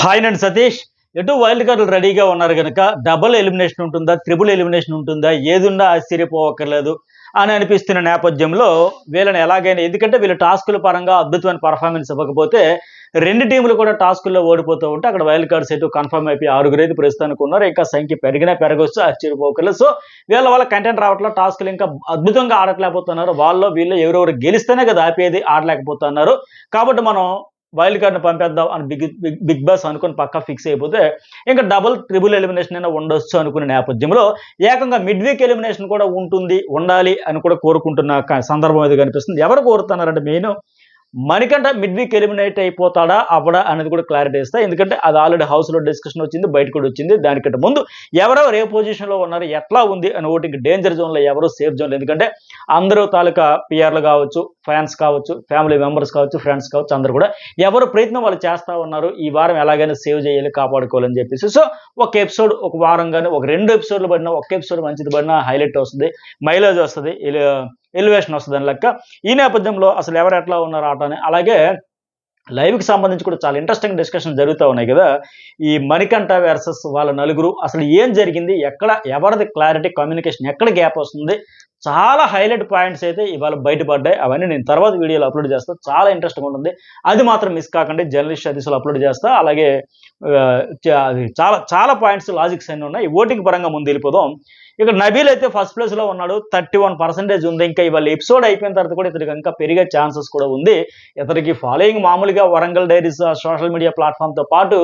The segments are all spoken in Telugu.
హాయ్ నండి సతీష్. ఎటు వైల్డ్ కార్డులు రెడీగా ఉన్నారు కనుక డబుల్ ఎలిమినేషన్ ఉంటుందా, త్రిబుల్ ఎలిమినేషన్ ఉంటుందా, ఏదున్నా ఆశ్చర్యపోవక్కర్లేదు అని అనిపిస్తున్న నేపథ్యంలో వీళ్ళని ఎలాగైనా, ఎందుకంటే వీళ్ళు టాస్కుల పరంగా అద్భుతమైన పర్ఫార్మెన్స్ ఇవ్వకపోతే రెండు టీములు కూడా టాస్కుల్లో ఓడిపోతూ ఉంటే అక్కడ వైల్డ్ కార్డ్స్ ఎటు కన్ఫర్మ్ అయిపోయి 6 అయితే ప్రస్తుతానికి ఉన్నారు. ఇంకా సంఖ్య పెరిగినా పెరగవచ్చు, ఆశ్చర్యపోకర్లేదు. సో వీళ్ళ వల్ల కంటెంట్ రావట్లేదు, టాస్కులు ఇంకా అద్భుతంగా ఆడట్లేకపోతున్నారు. వాళ్ళు వీళ్ళు ఎవరెవరు గెలిస్తేనే కదా ఆపేది, ఆడలేకపోతున్నారు. కాబట్టి మనం వైల్డ్ కార్డ్‌ని పంపేద్దాం అని బిగ్ బాస్ అనుకుని పక్కా ఫిక్స్ అయిపోతే, ఇంక డబుల్, ట్రిపుల్ ఎలిమినేషన్ అయినా ఉండొచ్చు అనుకునే నేపథ్యంలో ఏకంగా మిడ్ వీక్ ఎలిమినేషన్ కూడా ఉంటుంది, ఉండాలి అని కూడా కోరుకుంటున్న సందర్భం అయితే కనిపిస్తుంది. ఎవరు కోరుతున్నారంటే main Manikanta mid week eliminate అయిపోతాడా, అవ్వడా అనేది కూడా క్లారిటీ ఇస్తా. ఎందుకంటే అది ఆల్రెడీ హౌస్‌లో డిస్కషన్ వచ్చింది, బయట కూడా వచ్చింది. దానికంటే ముందు ఎవరెవరు ఏ పొజిషన్‌లో ఉన్నారు, ఎట్లా ఉంది అని ఓటింగ్ డేంజర్ జోన్‌లో ఎవరు సేఫ్ జోన్‌లో, ఎందుకంటే అందరూ తాలూకా పీఆర్‌లు కావచ్చు, ఫ్యాన్స్ కావచ్చు, ఫ్యామిలీ మెంబర్స్ కావచ్చు, ఫ్రెండ్స్ కావచ్చు, అందరూ కూడా ఎవరు ప్రయత్నం వాళ్ళు చేస్తా ఉన్నారు. ఈ వారం ఎలాగైనా సేవ్ చేయాలి, కాపాడుకోవాలని చెప్పేసి. సో ఒక ఎపిసోడ్, ఒక వారం గాని, ఒక 2 ఎపిసోడ్‌లు పడినా, ఒక్క ఎపిసోడ్ మంచిది పడినా హైలైట్ వస్తది, మైలేజ్ వస్తది, ఎలివేషన్ వస్తదని లెక్క. ఈ నేపథ్యంలో అసలు ఎవరు ఎట్లా ఉన్నారు ఆట అని, అలాగే లైవ్‌కి సంబంధించి కూడా చాలా ఇంట్రెస్టింగ్ డిస్కషన్ జరుగుతా ఉన్నాయి కదా! ఈ మణికంఠ వర్సెస్ వాళ్ళ నలుగురు, అసలు ఏం జరిగింది? ఎక్కడ ఎవరిది క్లారిటీ, కమ్యూనికేషన్ ఎక్కడ గ్యాప్ వస్తుంది? చాలా హైలైట్ పాయింట్స్ అయితే ఇవాళ బయటపడ్డాయి. అవన్నీ నేను తర్వాత వీడియోలో అప్లోడ్ చేస్తా. చాలా ఇంట్రెస్టింగ్‌గా ఉంటుంది. అది మాత్రం మిస్ కాకండి. జర్నలిస్ట్ సతీష్‌లో అప్లోడ్ చేస్తా. అలాగే అది చాలా చాలా పాయింట్స్, లాజిక్స్ అన్నీ ఉన్నాయి. ఓటింగ్ పరంగా ముందు వెళ్ళిపోదాం. ఇక్కడ నబీల్ అయితే ఫస్ట్ ప్లేస్‌లో ఉన్నాడు. 31% ఉంది. ఇంకా ఇవాళ ఎపిసోడ్ అయిపోయిన తర్వాత కూడా ఇతనికి ఇంకా పెరిగే ఛాన్సెస్ కూడా ఉంది. ఇతనికి ఫాలోయింగ్ మామూలుగా వరంగల్ డైరీస్ సోషల్ మీడియా ప్లాట్‌ఫామ్‌తో పాటు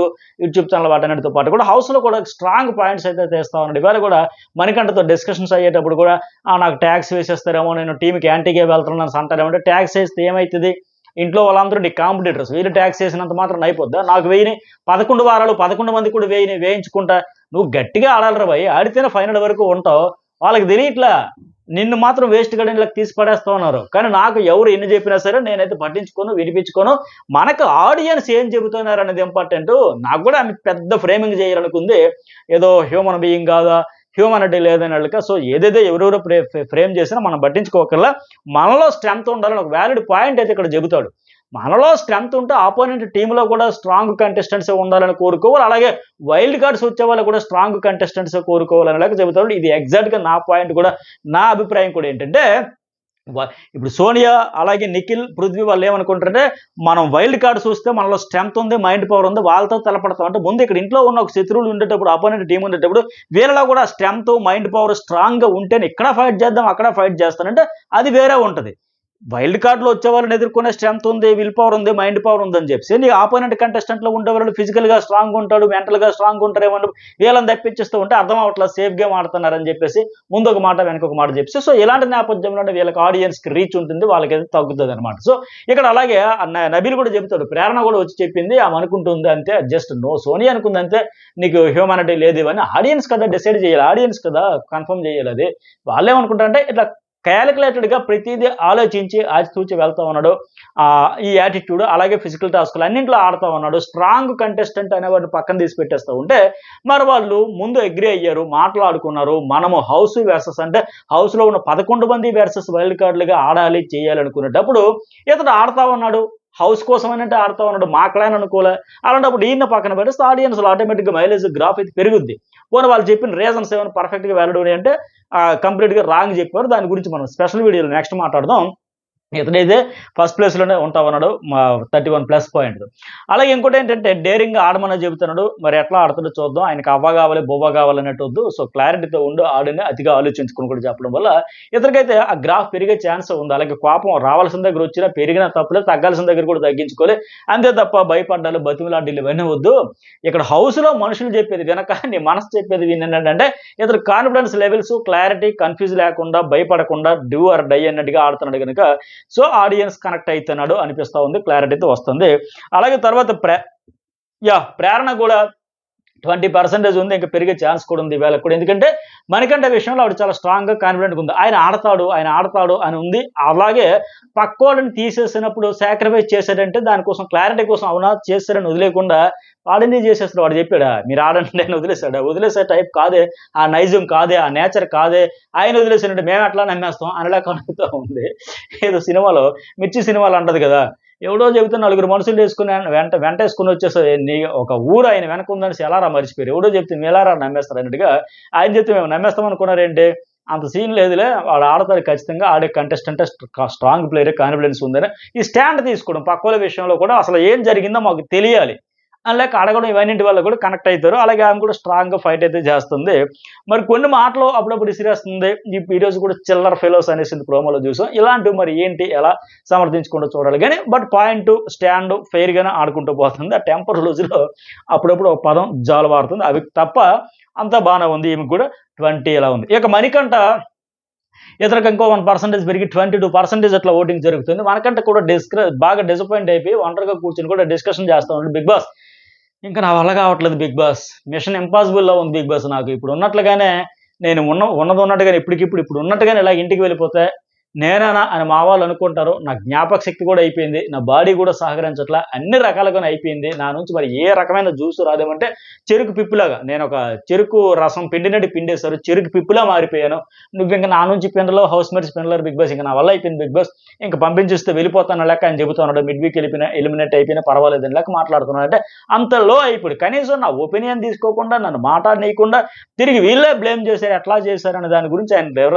యూట్యూబ్ ఛానల్ వాటన్నిటితో పాటు కూడా హౌస్‌లో కూడా స్ట్రాంగ్ పాయింట్స్ అయితే తెస్తా ఉన్నాడు. ఇవాళ కూడా మణికంఠతో డిస్కషన్స్ అయ్యేటప్పుడు కూడా నాకు ట్యాక్స్ వేసేస్తారేమో, నేను టీమ్‌కి యాంటీగా వెళ్తున్నాను అంటారేమో అంటే, ట్యాక్స్ వేస్తే ఏమైతది? ఇంట్లో వాళ్ళందరూ నీకు కాంపిటీటర్స్. వీళ్ళు ట్యాక్స్ వేసినంత మాత్రం అయిపోద్దా? నాకు వేయని 11 వారాలు 11 మంది కూడా వేయించుకుంటా. నువ్వు గట్టిగా ఆడాలిరా భయ్, ఆడితేనే ఫైనల్ వరకు ఉంటావు. వాళ్ళకి తెలియట్లా, నిన్ను మాత్రం వేస్ట్ గడియన్‌లోకి తీసి పడేస్తా ఉన్నారు. కానీ నాకు ఎవరు ఎన్ని చెప్పినా సరే నేనైతే పట్టించుకోను, వినిపించుకోను. మనకు ఆడియన్స్ ఏం చెబుతున్నారు అనేది ఇంపార్టెంటు. నాకు కూడా ఆమె పెద్ద ఫ్రేమింగ్ చేయాలనుకుంది. ఏదో హ్యూమన్ బీయింగ్ కాదా, హ్యూమానిటీ లేదన్నట్లుగా. సో ఏదేదో ఎవరెవరో ఫ్రేమ్ చేసినా మనం పట్టించుకోకల్లా. మనలో స్ట్రెంత్ ఉండాలని ఒక వ్యాలిడ్ పాయింట్ అయితే ఇక్కడ చెబుతాడు. మనలో స్ట్రెంత్ ఉంటే ఆపోనెంట్ టీంలో కూడా స్ట్రాంగ్ కంటెస్టెంట్స్ ఉండాలని కోరుకోవాలి. అలాగే వైల్డ్ కార్డ్స్ వచ్చే వాళ్ళు కూడా స్ట్రాంగ్ కంటెస్టెంట్స్ కోరుకోవాలనేలాగా చెబుతాడు. ఇది ఎగ్జాక్ట్‌గా నా పాయింట్ కూడా, నా అభిప్రాయం కూడా ఏంటంటే, ఇప్పుడు సోనియా, అలాగే నిఖిల్, పృథ్వీ వాళ్ళు ఏమనుకుంటారంటే, మనం వైల్డ్ కార్డ్ చూస్తే మనలో స్ట్రెంత్ ఉంది, మైండ్ పవర్ ఉంది, వాళ్ళతో తలపడతాం అంటే, ముందు ఇక్కడ ఇంట్లో ఉన్న ఒక శత్రువులు ఉండేటప్పుడు, అపోనెంట్ టీం ఉండేటప్పుడు వీళ్ళలో కూడా స్ట్రెంత్, మైండ్ పవర్ స్ట్రాంగ్‌గా ఉంటేనే ఇక్కడ ఫైట్ చేద్దాం, అక్కడ ఫైట్ చేస్తానంటే అది వేరే ఉంటది. వైల్డ్ కార్డ్‌లో వచ్చే వాళ్ళని ఎదుర్కొనే స్ట్రెంత్ ఉంది, విల్ పవర్ ఉంది, మైండ్ పవర్ ఉందని చెప్పేసి నీ ఆపోనెంట్ కంటెస్టెంట్‌లో ఉండేవాళ్ళు ఫిజికల్‌గా స్ట్రాంగ్‌గా ఉంటాడు, మెంటల్‌గా స్ట్రాంగ్‌గా ఉంటారేమో, వీళ్ళని తప్పించేస్తూ ఉంటే అర్థం అవ్వట్లేదు, సేఫ్ గేమ్ ఆడుతున్నారని చెప్పేసి ముందు ఒక మాట వెనక ఒక మాట చెప్పేసి. సో ఇలాంటి నేపథ్యంలోనే వీళ్ళకి ఆడియన్స్‌కి రీచ్ ఉంటుంది, వాళ్ళకైతే తగ్గుతుందనమాట. సో ఇక్కడ అలాగే నబీల్ కూడా చెబుతాడు, ప్రేరణ కూడా వచ్చి చెప్పింది, ఆమె అనుకుంటుంది అంతే, జస్ట్ నో సోనియా అనుకుంది అంతే, నీకు హ్యూమానిటీ లేదు ఇవన్నీ ఆడియన్స్ కదా డిసైడ్ చేయాలి, ఆడియన్స్ కదా కన్ఫర్మ్ చేయాలి. అది వాళ్ళేమనుకుంటారంటే ఇట్లా క్యాలిక్యులేటెడ్‌గా ప్రతీదీ ఆలోచించి ఆచితూచి వెళ్తా ఉన్నాడు. ఈ యాటిట్యూడ్, అలాగే ఫిజికల్ టాస్క్‌లు అన్నింటిలో ఆడుతా ఉన్నాడు. స్ట్రాంగ్ కంటెస్టెంట్ అనేవాడిని పక్కన తీసి పెట్టేస్తూ ఉంటే, మరి వాళ్ళు ముందు అగ్రీ అయ్యారు, మాట్లాడుకున్నారు. మనము హౌస్ వర్సెస్ అంటే హౌస్‌లో ఉన్న 11 మంది వర్సెస్ వైల్డ్ కార్డ్‌లుగా ఆడాలి, చేయాలనుకునేటప్పుడు ఇతడు ఆడుతా ఉన్నాడు. హౌస్ కోసమనంటే ఆడుతా ఉన్నాడు. మా క్లాన్ అనుకోలే. అలాంటప్పుడు ఈయన పక్కన పెట్టేస్తే ఆడియన్స్‌లో ఆటోమేటిక్‌గా మైలేజ్ గ్రాఫ్ అయితే పెరుగుద్ది. పోనీ వాళ్ళు చెప్పిన రీజన్స్ ఏమైనా పర్ఫెక్ట్‌గా వాలిడ్ ఉన్నాయంటే కంప్లీట్‌గా రాంగ్ చెప్పారు. దాని గురించి మనం స్పెషల్ వీడియోలో నెక్స్ట్ మాట్లాడదాం. ఇతడైతే ఫస్ట్ ప్లేస్‌లోనే ఉంటా ఉన్నాడు. 31+ పాయింట్. అలాగే ఇంకోటేంటంటే డేరింగ్‌గా ఆడమని చెబుతున్నాడు. మరి ఎట్లా ఆడుతాడో చూద్దాం. ఆయనకి అవ్వ కావాలి, బువ్వ కావాలన్నట్టు వద్దు. సో క్లారిటీతో ఉండు, ఆడని అతిగా ఆలోచించుకొని కూడా చెప్పడం వల్ల ఇతనికైతే ఆ గ్రాఫ్ పెరిగే ఛాన్స్ ఉంది. అలాగే కోపం రావాల్సిన దగ్గర వచ్చినా పెరిగినా తప్పులేదు, తగ్గాల్సిన దగ్గర కూడా తగ్గించుకోవాలి. అంతే తప్ప భయపడ్డాలు, బతిమిలాడ్డీలు ఇవన్నీ వద్దు. ఇక్కడ హౌస్‌లో మనుషులు చెప్పేది వినక నీ మనసు చెప్పేది వినంటే ఇతను కాన్ఫిడెన్స్ లెవెల్స్, క్లారిటీ, కన్‌ఫ్యూజ్ లేకుండా, భయపడకుండా డూ ఆర్ డై అన్నట్టుగా ఆడుతున్నాడు గనుక సో ఆడియన్స్ కనెక్ట్ అయితున్నాడు అనిపిస్తా ఉంది. క్లారిటీతో వస్తుంది. అలాగే తర్వాత ప్రేరణ కూడా 20% ఉంది. ఇంకా పెరిగే ఛాన్స్ కూడా ఉంది ఈవేళ కూడా. ఎందుకంటే మణికంఠ విషయంలో ఆవిడ చాలా స్ట్రాంగ్‌గా, కాన్ఫిడెంట్‌గా ఉంది. ఆయన ఆడతాడు అని ఉంది. అలాగే పక్కోడిని తీసేసినప్పుడు సాక్రిఫైస్ చేశాడంటే దానికోసం క్లారిటీ కోసం అవునా చేశారని వదిలేయకుండా వాడెందుకు చేసేస్తాడు, వాడు చెప్పాడా మీరు ఆడండి అని వదిలేసాడా? వదిలేసే టైప్ కాదే, ఆ నైజం కాదే, ఆ నేచర్ కాదే, ఆయన వదిలేసాడంటే మేము ఎట్లా నమ్మేస్తాం అనేలా కలుగుతూ ఉంది. ఏదో సినిమాలో 'మిర్చి' సినిమాలో అంటది కదా, ఎవడో చెబితే నలుగురు మనుషులు వేసుకుని వెంటేసుకుని వచ్చేస్తారు. నీ ఒక ఊరు ఆయన వెనక ఉందని ఎలారా మర్చిపోయారు, ఎవడో చెప్తే మీరు ఎలారా నమ్మేస్తారు అన్నట్టుగా ఆయన చెప్తే మేము నమ్మేస్తాం అనుకున్నారేంటి, అంత సీన్ లేదులే, వాడు ఆడతాడు ఖచ్చితంగా, ఆడే కంటెస్టెంట్ స్ట్రాంగ్ ప్లేయర్, కాన్ఫిడెన్స్ ఉందని ఈ స్టాండ్ తీసుకోవడం పక్కల విషయంలో కూడా అసలు ఏం జరిగిందో మాకు తెలియాలి లేక అడగడం ఇవన్నింటి వల్ల కూడా కనెక్ట్ అవుతారు. అలాగే ఆమె కూడా స్ట్రాంగ్గా ఫైట్ అయితే చేస్తుంది. మరి కొన్ని మాటలు అప్పుడప్పుడు ఇసిరేస్తుంది. ఈరోజు కూడా చిల్లర్ ఫెలోస్ అనేసి ప్రోమోలో చూసాం. ఇలాంటివి మరి ఏంటి, ఎలా సమర్థించుకుంటూ చూడాలి కానీ బట్ పాయింట్ స్టాండ్ ఫెయిర్గానే ఆడుకుంటూ పోతుంది. ఆ టెంపర్ లూజ్లో అప్పుడప్పుడు ఒక పదం జాలవారుతుంది, అవి తప్ప అంతా బాగానే ఉంది. ఈమె కూడా 20 ఎలా ఉంది. ఇక మణికంఠ ఇతనికి ఇంకో 1% పెరిగి 22% అట్లా ఓటింగ్ జరుగుతుంది. మనకంటే కూడా బాగా డిసప్పాయింట్ అయిపోయి ఒంటరిగా కూర్చొని కూడా డిస్కషన్ చేస్తూ ఉంటాడు. బిగ్ బాస్ ఇంకా నా వల్ల కావట్లేదు బిగ్ బాస్, మిషన్ ఇంపాసిబుల్లో ఉంది బిగ్ బాస్, నాకు ఇప్పుడు ఉన్నట్లుగానే నేను ఉన్నది ఉన్నట్టుగానే ఇప్పుడు ఉన్నట్టుగానే ఇలా ఇంటికి వెళ్ళిపోతే నేనేనా అని మా వాళ్ళు అనుకుంటారు. నా జ్ఞాపక శక్తి కూడా అయిపోయింది, నా బాడీ కూడా సహకరించట్లా, అన్ని రకాలుగానే అయిపోయింది. నా నుంచి మరి ఏ రకమైన జ్యూస్ రాదేమంటే చెరుకు పిప్పులాగా, నేను ఒక చెరుకు రసం పిండినట్టు పిండేశారు, చెరుకు పిప్పులా మారిపోయాను. నువ్వు ఇంకా నా నుంచి పిండలో హౌస్ మేట్స్ పిండలేరు బిగ్ బాస్, ఇంకా నా వల్ల అయిపోయింది బిగ్ బాస్, ఇంకా పంపించేస్తే వెళ్ళిపోతాను లెక్క ఆయన చెబుతున్నాడు. మిడ్ వీక్ ఎలిమినేట్ అయిపోయినా పర్వాలేదని లెక్క మాట్లాడుతున్నాడు. అంటే అంత లో అయిపోయి కనీసం నా ఒపీనియన్ తీసుకోకుండా, నన్ను మాట్లాడనీయకుండా తిరిగి వీళ్ళే బ్లేమ్ చేశారు, ఎట్లా చేశారు అనే దాని గురించి ఆయన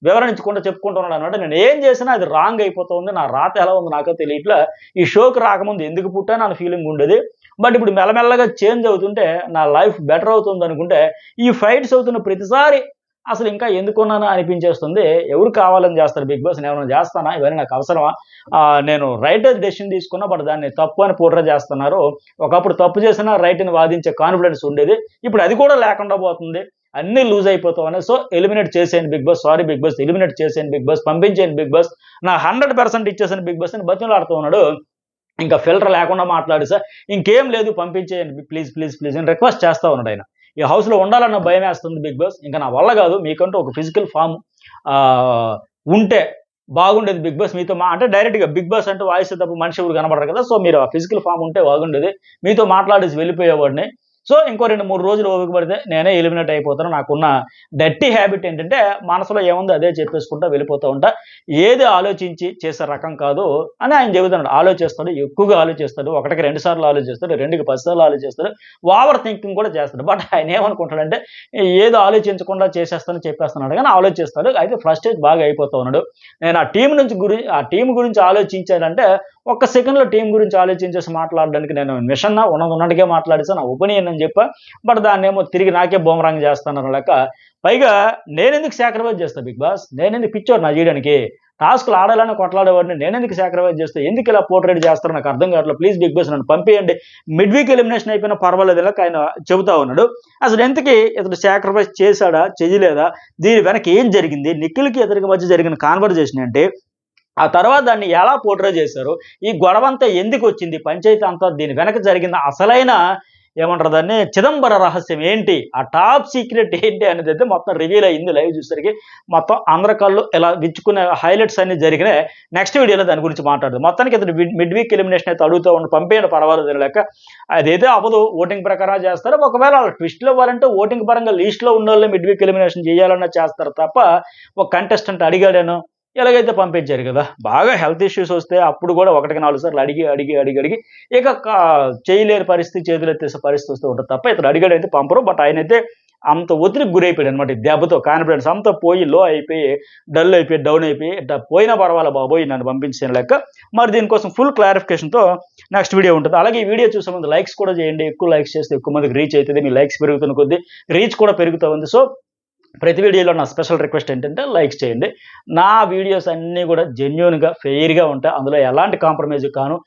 వివరించకుండా చెప్పుకుంటున్నాడు అనమాట. నేను ఏం చేసినా అది రాంగ్ అయిపోతుంది, నా రాత ఎలా ఉంది నాకో తెలియట్లా, ఈ షోకి రాకముందు ఎందుకు పుట్టా నా ఫీలింగ్ ఉండేది. బట్ ఇప్పుడు మెల్లమెల్లగా చేంజ్ అవుతుంటే నా లైఫ్ బెటర్ అవుతుంది అనుకుంటే ఈ ఫైట్స్ అవుతున్న ప్రతిసారి అసలు ఇంకా ఎందుకున్నానా అనిపించేస్తుంది. ఎవరు కావాలని చేస్తారు బిగ్ బాస్, నేను ఏమైనా చేస్తానా, ఇవన్నీ నాకు అవసరమా, నేను రైట్ డెసిషన్ తీసుకున్నా బట్ దాన్ని తప్పు అని పోట్రే చేస్తున్నారు. ఒకప్పుడు తప్పు చేసినా రైట్ అని వాదించే కాన్ఫిడెన్స్ ఉండేది, ఇప్పుడు అది కూడా లేకుండా పోతుంది, అన్నీ లూజ్ అయిపోతామని. సో ఎలిమినేట్ చేసేయండి big boss, sorry big boss, eliminate చేసేయండి బిగ్ బాస్, పంపించేయండి బిగ్ బాస్, నా 100% ఇచ్చేసాను బిగ్ బాస్ అని బతిమలాడుతూ ఉన్నాడు. ఇంకా ఫిల్టర్ లేకుండా మాట్లాడు సార్, ఇంకేం లేదు పంపించేయండి ప్లీజ్ ప్లీజ్ ప్లీజ్ అని రిక్వెస్ట్ చేస్తూ ఉన్నాడు ఆయన. ఈ హౌస్లో ఉండాలన్న భయం వేస్తుంది బిగ్ బాస్, ఇంకా నా వల్ల కాదు, మీకంటూ ఒక ఫిజికల్ ఫామ్ ఉంటే బాగుండేది బిగ్ బాస్, మీతో అంటే డైరెక్ట్గా బిగ్ బాస్ అంటే వాయిస్ తప్ప మనిషి ఎవరు కనబడరు కదా, సో మీరు ఆ ఫిజికల్ ఫామ్ ఉంటే బాగుండేది, మీతో మాట్లాడేసి వెళ్ళిపోయేవాడిని. సో ఇంకో 2-3 రోజులు ఓపిక పడితే నేనే ఎలిమినేట్ అయిపోతాను. నాకున్న డర్టీ హ్యాబిట్ ఏంటంటే మనసులో ఏముందో అదే చెప్పేసుకుంటా వెళ్ళిపోతూ ఉంటా, ఏది ఆలోచించి చేసే రకం కాదు అని ఆయన చెబుతున్నాడు. ఆలోచిస్తాడు, ఎక్కువగా ఆలోచిస్తాడు, 1కి 2 సార్లు ఆలోచిస్తాడు, 2కి 10 సార్లు ఆలోచిస్తాడు, ఓవర్ థింకింగ్ కూడా చేస్తాడు. బట్ ఆయన ఏమనుకుంటాడంటే ఏదో ఆలోచించకుండా చేసేస్తానని చెప్పేస్తున్నాడు కానీ ఆలోచిస్తాడు. అయితే ఫ్రస్ట్రేట్ బాగా అయిపోతూ ఉన్నాడు. నేను ఆ టీం గురించి ఆలోచించాడంటే ఒక్క సెకండ్లో టీం గురించి ఆలోచించేసి మాట్లాడడానికి నేను మిషన్ ఉన్నట్టుగా మాట్లాడేసా, నా ఒపీనియన్ అని చెప్పా, బట్ దాన్ని ఏమో తిరిగి నాకే బూమరాంగ్ చేస్తాను లెక్క. పైగా నేనెందుకు సాక్రిఫైస్ చేస్తాను బిగ్ బాస్, నేనెందుకు పిచ్చోడు నా చేయడానికి, టాస్క్లు ఆడాలని కొట్లాడేవాడిని నేనెందుకు సాక్రిఫైస్ చేస్తే, ఎందుకు ఇలా పోర్ట్రేట్ చేస్తారో నాకు అర్థం కావట్లేదు, ప్లీజ్ బిగ్ బాస్ నన్ను పంపేయండి, మిడ్ వీక్ ఎలిమినేషన్ అయిపోయినా పర్వాలేదు ఇలా ఆయన చెబుతా ఉన్నాడు. అసలు ఎంతకీ ఇతను సాక్రిఫైస్ చేశాడా చేయలేదా, దీని వెనక ఏం జరిగింది, నిఖిల్కి ఇతనికి మధ్య జరిగిన కాన్వర్జేషన్ ఏంటి, ఆ తర్వాత దాన్ని ఎలా పోర్ట్రే చేశారు, ఈ గొడవంతా ఎందుకు వచ్చింది, పంచాయతీ అంతా దీని వెనక జరిగిన అసలైన ఏమంటారు దాన్ని చిదంబర రహస్యం ఏంటి, ఆ టాప్ సీక్రెట్ ఏంటి అనేది అయితే మొత్తం రివీల్ అయ్యింది. లైవ్ చూసరికి మొత్తం అందరి కళ్ళు ఇలా విచ్చుకునే హైలైట్స్ అన్ని జరిగినాయి. నెక్స్ట్ వీడియోలో దాని గురించి మాట్లాడదు. మొత్తానికి ఇతను మిడ్ వీక్ ఎలిమినేషన్ అయితే అడుగుతూ ఉండి పంపేయండి పర్వాలేదు లేక, అదైతే అవ్వదు, ఓటింగ్ ప్రకారం చేస్తారు. ఒకవేళ వాళ్ళు ట్విస్ట్లో ఇవ్వాలంటే ఓటింగ్ పరంగా లీస్ట్లో ఉన్న వాళ్ళు మిడ్ వీక్ ఎలిమినేషన్ చేయాలన్నా చేస్తారు తప్ప ఒక కంటెస్టెంట్ అడిగాడాను ఎలాగైతే పంపించారు కదా. బాగా హెల్త్ ఇష్యూస్ వస్తే అప్పుడు కూడా 1కి 4 సార్లు అడిగి ఇక చేయలేని పరిస్థితి, చేతులు ఎత్తేసే పరిస్థితి వస్తూ ఉంటుంది తప్ప ఇతను అడిగాడైతే పంపరు. బట్ ఆయనైతే అంత ఒత్తిడికి గురైపోయాడు అనమాట, దెబ్బతో కాన్ఫిడెన్స్ అంతా పోయి లో అయిపోయి డల్ అయిపోయి డౌన్ అయిపోయి పోయినా పర్వాలా బాబోయ్ నన్ను పంపించిన లెక్క. మరి దీనికోసం ఫుల్ క్లారిఫికేషన్తో నెక్స్ట్ వీడియో ఉంటుంది. అలాగే ఈ వీడియో చూసే ముందు లైక్స్ కూడా చేయండి, ఎక్కువ లైక్స్ చేస్తే ఎక్కువ మందికి రీచ్ అవుతుంది, మీ లైక్స్ పెరుగుతున్న కొద్దీ రీచ్ కూడా పెరుగుతూ ఉంది. సో ప్రతి వీడియోలో నా స్పెషల్ రిక్వెస్ట్ ఏంటంటే లైక్స్ చేయండి. నా వీడియోస్ అన్నీ కూడా జెన్యూన్గా ఫెయిర్గా ఉంటాయి, అందులో ఎలాంటి కాంప్రమైజ్ కాను.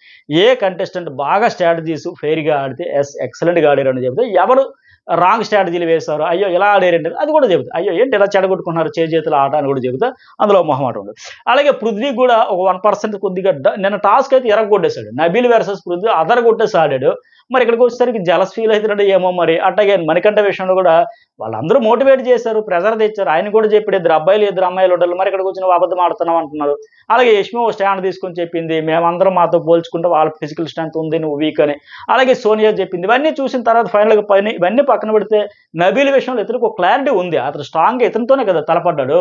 ఏ కంటెస్టెంట్ బాగా స్ట్రాటజీస్ ఫెయిర్గా ఆడితే ఎక్సలెంట్గా ఆడారు అని చెప్తే, ఎవరు రాంగ్ స్ట్రాటజీలు వేశారు, అయ్యో ఇలా ఆడారంటే అది కూడా చెబుతా, అయ్యో ఏంటి ఇలా చెడగొట్టుకున్నారు చేతుల ఆట అని కూడా చెబుతా, అందులో మొహమాట ఉండదు. అలాగే పృథ్వీ కూడా ఒక 1% కొద్దిగా నిన్న టాస్క్ అయితే ఎరగొట్టేశాడు, నబీల్ వర్సెస్ పృథ్వీ అదరగొట్టేసి ఆడాడు. మరి ఇక్కడికి వచ్చేసరికి జలస్ ఫీల్ అవుతున్నాడు ఏమో మరి. అట్లాగే మణికంఠ విషయంలో కూడా వాళ్ళందరూ మోటివేట్ చేశారు, ప్రెజర్ తెచ్చారు, ఆయన కూడా చెప్పాడు 2 అబ్బాయిలు 2 అమ్మాయిలు ఉండాలి, మరి ఇక్కడికి వచ్చిన అబద్ధం ఆడుతున్నాం అంటున్నారు. అలాగే యష్మి ఓ స్టాండ్ తీసుకొని చెప్పింది, మేమందరం మాతో పోల్చుకుంటే వాళ్ళ ఫిజికల్ స్ట్రెంత్ ఉంది, నువ్వు వీక్ అని. అలాగే సోనియా చెప్పింది. ఇవన్నీ చూసిన తర్వాత ఫైనల్గా ఇవన్నీ పక్కన పెడితే నబీల్ విషయంలో ఇతనికి ఒక క్లారిటీ ఉంది, అతను స్ట్రాంగ్గా ఇతనితోనే కదా తలపడ్డాడు,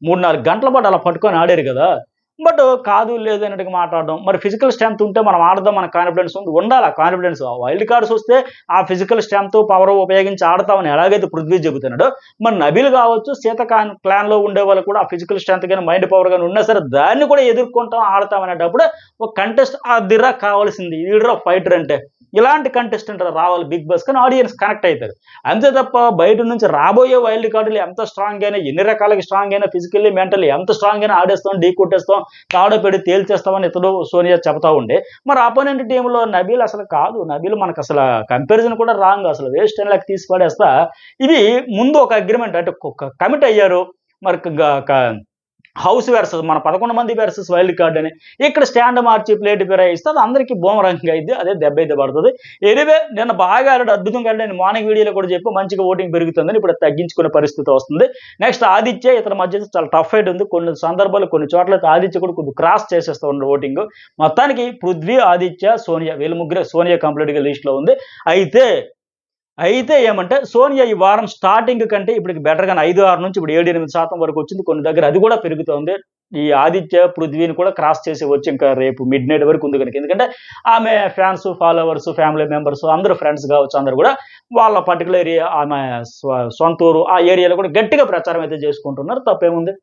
3-4 గంటల పాటు అలా పట్టుకొని ఆడారు కదా. బట్ కాదు లేదు అన్నట్టుగా మాట్లాడడం. మరి ఫిజికల్ స్ట్రెంత్ ఉంటే మనం ఆడదాం, మన కాన్ఫిడెన్స్ ఉండాలి. ఆ కాన్ఫిడెన్స్ వైల్డ్ కార్డ్స్ వస్తే ఆ ఫిజికల్ స్ట్రెంత్ పవర్ ఉపయోగించి ఆడతామని ఎలాగైతే పృథ్వీ చెబుతున్నాడో, మరి నబీల్ కావచ్చు, సీత క్లాన్లో ఉండే వాళ్ళు కూడా ఆ ఫిజికల్ స్ట్రెంత్ కానీ మైండ్ పవర్ కానీ ఉన్నా సరే దాన్ని కూడా ఎదుర్కొంటాం, ఆడతాం అనేటప్పుడు ఒక కంటెస్ట్ అదిరా కావాల్సింది. ఈడరా ఫైటర్ అంటే ఇలాంటి కంటెస్టెంట్ రావాలి బిగ్ బాస్, కానీ ఆడియన్స్ కనెక్ట్ అవుతారు. అంతే తప్ప బయట నుంచి రాబోయే వైల్డ్ కార్డులు ఎంత స్ట్రాంగ్ అయినా, ఎన్ని రకాలకి స్ట్రాంగ్ అయినా, ఫిజికల్లీ మెంటల్లీ ఎంత స్ట్రాంగ్ అయినా ఆడేస్తాం, ఢీ కొట్టేస్తాం, తాడో పెడి తేల్చేస్తామని ఇతడు సోనియా చెబుతా ఉండే, మరి అపోనెంట్ టీంలో నబీల్ అసలు కాదు. నబీల్ మనకు అసలు కంపారిజన్ కూడా రాంగ్, అసలు వేస్ట్ అని లెక్క తీసి పడేస్తా. ఇది ముందు ఒక అగ్రిమెంట్ అంటే కమిట్ అయ్యారు. మరి హౌస్ వెర్సెస్ మన 11 మంది వెర్సెస్ వైల్డ్ కార్డ్ అని ఇక్కడ స్టాండ్ మార్చి ప్లేట్ ఫిరాయిస్తే అది అందరికీ బూమరంగా అయింది, అదే దెబ్బ అయితే పడుతుంది. ఎనివే నిన్న బాగా ఆడాడు, అద్భుతంగా ఆడాడు. నేను మార్నింగ్ వీడియోలో కూడా చెప్పి మంచిగా ఓటింగ్ పెరుగుతుందని, ఇప్పుడు తగ్గించుకునే పరిస్థితి వస్తుంది. నెక్స్ట్ ఆదిత్య ఇతని మధ్య చాలా టఫ్ ఫైట్ ఉంది. కొన్ని సందర్భాలు కొన్ని చోట్ల ఆదిత్య కూడా కొద్దిగా క్రాస్ చేసేస్తూ ఉన్నాడు ఓటింగ్. మొత్తానికి పృథ్వీ, ఆదిత్య, సోనియా వీళ్ళ ముగ్గురే, సోనియా కంప్లీట్గా లిస్ట్లో ఉంది. అయితే ఏమంటే సోనియా ఈ వారం స్టార్టింగ్ కంటే ఇప్పటికి బెటర్గా 5-6 నుంచి ఇప్పుడు 7-8% వరకు వచ్చింది. కొన్ని దగ్గర అది కూడా పెరుగుతోంది. ఈ ఆదిత్య పృథ్వీని కూడా క్రాస్ చేసి వచ్చి ఇంకా రేపు మిడ్ నైట్ వరకు ఉంది కనుక, ఎందుకంటే ఆమె ఫ్యాన్స్, ఫాలోవర్స్, ఫ్యామిలీ మెంబర్స్ అందరూ ఫ్రెండ్స్ కావచ్చు, అందరూ కూడా వాళ్ళ పర్టికులర్ ఏరియా, ఆమె సొంత ఊరు ఆ ఏరియాలో కూడా గట్టిగా ప్రచారం అయితే చేసుకుంటున్నారు. తప్పేముంది,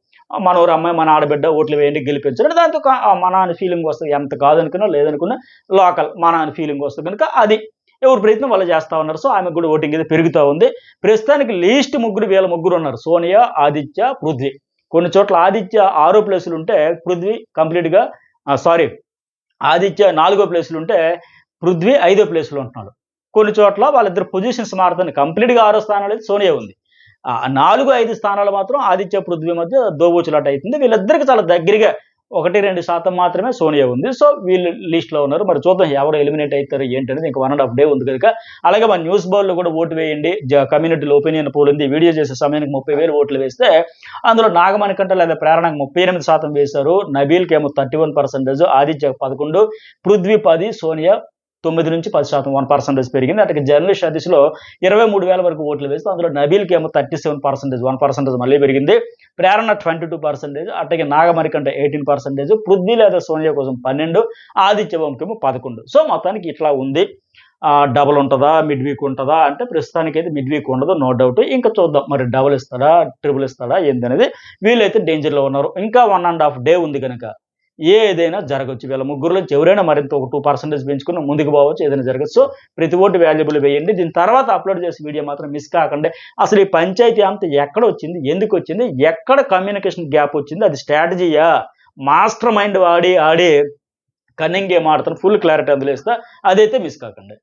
మన ఊరు అమ్మాయి, మన ఆడబిడ్డ, ఓట్లు వేయండి గెలిపించండి, దాంతో మన అని ఫీలింగ్ వస్తుంది. ఎంత కాదనుకున్నా లేదనుకున్నా లోకల్ మన అని ఫీలింగ్ వస్తుంది కనుక అది ఎవరి ప్రయత్నం వాళ్ళు చేస్తూ ఉన్నారు. సో ఆమెకు కూడా ఓటింగ్ అయితే పెరుగుతూ ఉంది. ప్రస్తుతానికి లీస్ట్ వీళ్ళ ముగ్గురు ఉన్నారు, సోనియా, ఆదిత్య, పృథ్వీ. కొన్ని చోట్ల ఆదిత్య 6 ప్లేసులు ఉంటే పృథ్వీ కంప్లీట్గా ఆదిత్య 4 ప్లేసులు ఉంటే పృథ్వీ 5 ప్లేసులు ఉంటున్నాడు. కొన్ని చోట్ల వాళ్ళిద్దరు పొజిషన్స్ మారుతుంది. కంప్లీట్గా 6వ స్థానంలో అయితే సోనియా ఉంది. 4-5 స్థానాలు మాత్రం ఆదిత్య, పృథ్వీ మధ్య దోబూచులాట అవుతుంది. వీళ్ళిద్దరికి చాలా దగ్గరగా 1-2% మాత్రమే సోనియా ఉంది. సో వీళ్ళు లిస్ట్లో ఉన్నారు. మరి చూద్దాం ఎవరు ఎలిమినేట్ అవుతారు ఏంటనేది. ఇంకా 1.5 డే ఉంది కనుక. అలాగే మన న్యూస్ బోర్డులో కూడా ఓటు వేయండి. కమ్యూనిటీలో ఒపీనియన్ పోల్ ఉంది. వీడియో చేసే సమయానికి 30,000 ఓట్లు వేస్తే అందులో నాగమణికంట లేదా ప్రేరణకు 38% వేశారు. నబీల్కి ఏమో 31%, ఆదిత్య 11, పృథ్వీ 10, సోనియా 9-10% 1% పెరిగింది. అటు జర్నలిస్ట్ సదస్సులో 23,000 వరకు ఓట్లు వేస్తే అందులో నబీల్కి ఏమో 37%, 1% మళ్ళీ పెరిగింది. ప్రేరణ 22%, అట్లాగే నాగమణికంట 18%, పృథ్వీ లేదా సోనియా కోసం 12, ఆదిత్య వంకేమో 11. సో మొత్తానికి ఇట్లా ఉంది. డబుల్ ఉంటుందా, మిడ్ వీక్ ఉంటుందా అంటే ప్రస్తుతానికి అయితే మిడ్ వీక్ ఉండదు, నో డౌట్. ఇంకా చూద్దాం మరి డబుల్ ఇస్తాడా, ట్రిపుల్ ఇస్తాడా ఏంటనేది. వీళ్ళైతే డేంజర్లో ఉన్నారు. ఇంకా 1.5 డే ఉంది కనుక ఏదైనా జరగచ్చు. వీళ్ళ ముగ్గురులో ఎవరైనా మరింత ఒక 2% పెంచుకుని ముందుకు పోవచ్చు, ఏదైనా జరగచ్చు. సో ప్రతి ఓటు వాల్యుబుల్ వేయండి. దీని తర్వాత అప్లోడ్ చేసే వీడియో మాత్రం మిస్ కాకండి. అసలు ఈ పంచాయతీ అంతా ఎక్కడ వచ్చింది, ఎందుకు వచ్చింది, ఎక్కడ కమ్యూనికేషన్ గ్యాప్ వచ్చింది, అది స్ట్రాటజీయా, మాస్టర్ మైండ్ ఆడి కన్నింగ్ గేమ్ ఆడుతాను, ఫుల్ క్లారిటీ అందులో ఇస్తా. అదైతే మిస్ కాకండి.